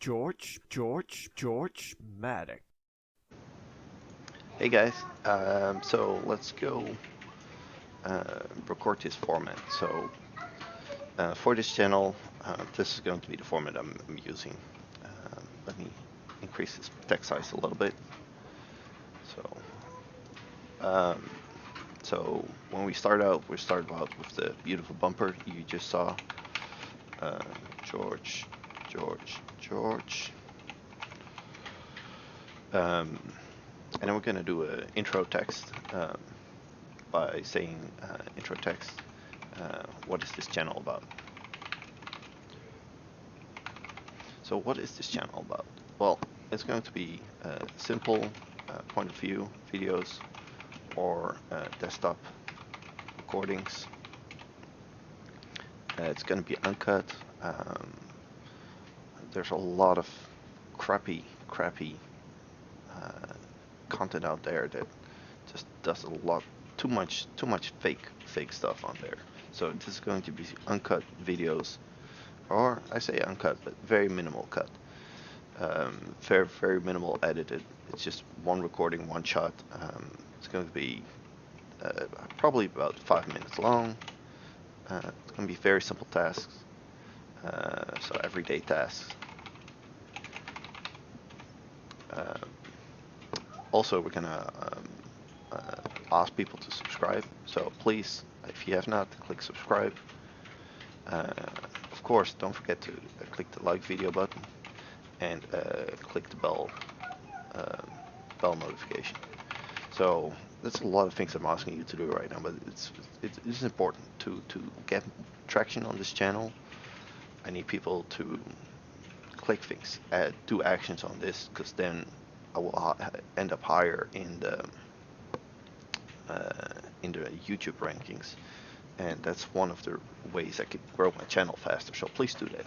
George Maddox. Hey guys, so let's go record this format. So for this channel, this is going to be the format I'm using. Let me increase this text size a little bit. So, so when we start out with the beautiful bumper you just saw. Uh, George, George. And then we're gonna do an intro text by saying intro text. What is this channel about? So what is this channel about? Well, it's going to be simple point of view videos or desktop recordings. It's going to be uncut. There's a lot of crappy uh, content out there that just does a lot too much fake stuff on there. So this is going to be uncut videos, or I say uncut, but very minimal cut. Very minimal edited. It's just one recording, one shot. It's going to be probably about 5 minutes long. It's going to be very simple tasks, so everyday tasks. Uh, Also, we're gonna ask people to subscribe. So please, if you have not, click subscribe. Uh, of course, don't forget to click the like video button and click the uh, bell notification. So that's a lot of things I'm asking you to do right now, but it's important to get traction on this channel. I need people to click things, do actions on this, because then I will end up higher in the YouTube rankings, and that's one of the ways I could grow my channel faster. So please do that.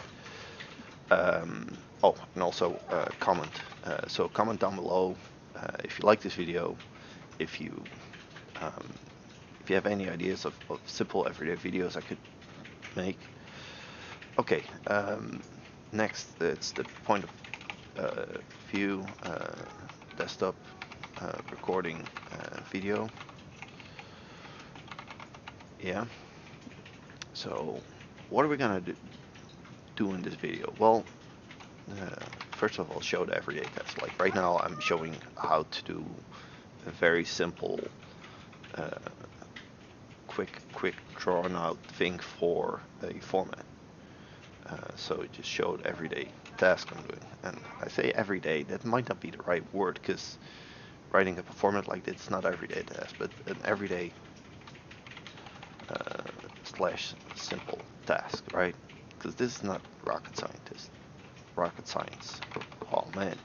Oh, and also comment. So comment down below if you like this video, if you um, if you have any ideas of simple everyday videos I could make. Okay. Next, it's the point of view desktop recording video. Yeah. So what are we gonna do in this video? Well, first of all, show the everyday test. Like right now, I'm showing how to do a very simple, uh, quick drawn out thing for a format. So it just showed everyday task I'm doing. And I say everyday, that might not be the right word because writing up a format like this is not everyday task, but an everyday uh, slash simple task, right? Because this is not rocket science. Oh man.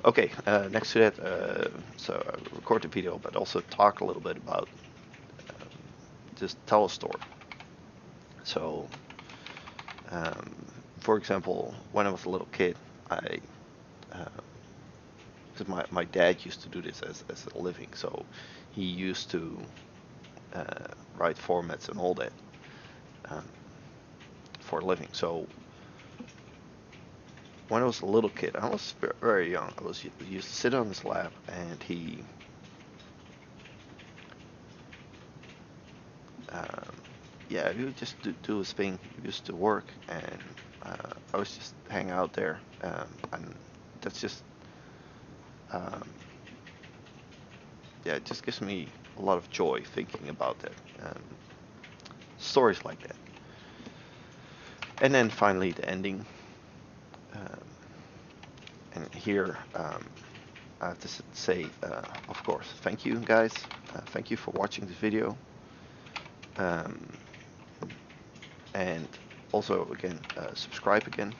Okay, next to that, so I record the video, but also talk a little bit about, um, just tell a story. So, um, for example, when I was a little kid, because my dad used to do this as a living, so he used to write formats and all that um, for a living. So when I was a little kid, I was very young. I was used to sit on his lap, and um, yeah, he would just do his thing. He used to work, and I was just hang out there, and that's just um, yeah, it just gives me a lot of joy thinking about that. Stories like that. And then finally the ending. Um, and here I have to say, of course, thank you guys. Thank you for watching this video. Um, and also again, subscribe again.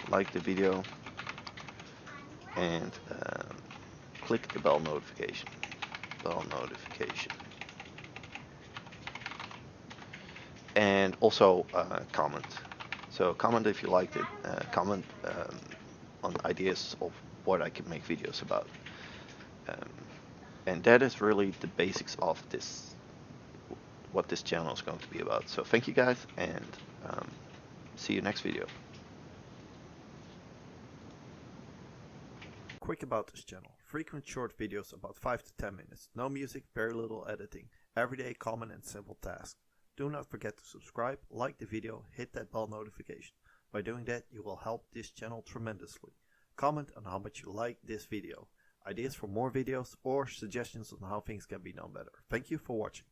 Like the video and click the bell notification. Bell notification. And also comment. So comment if you liked it. Comment on ideas of what I can make videos about. Um, and that is really the basics of this, what this channel is going to be about. So thank you guys, and See you next video. Quick about this channel. Frequent short videos about 5 to 10 minutes. No music, very little editing. Everyday common and simple tasks. Do not forget to subscribe, like the video, hit that bell notification. By doing that, you will help this channel tremendously. Comment on how much you like this video. Ideas for more videos or suggestions on how things can be done better. Thank you for watching.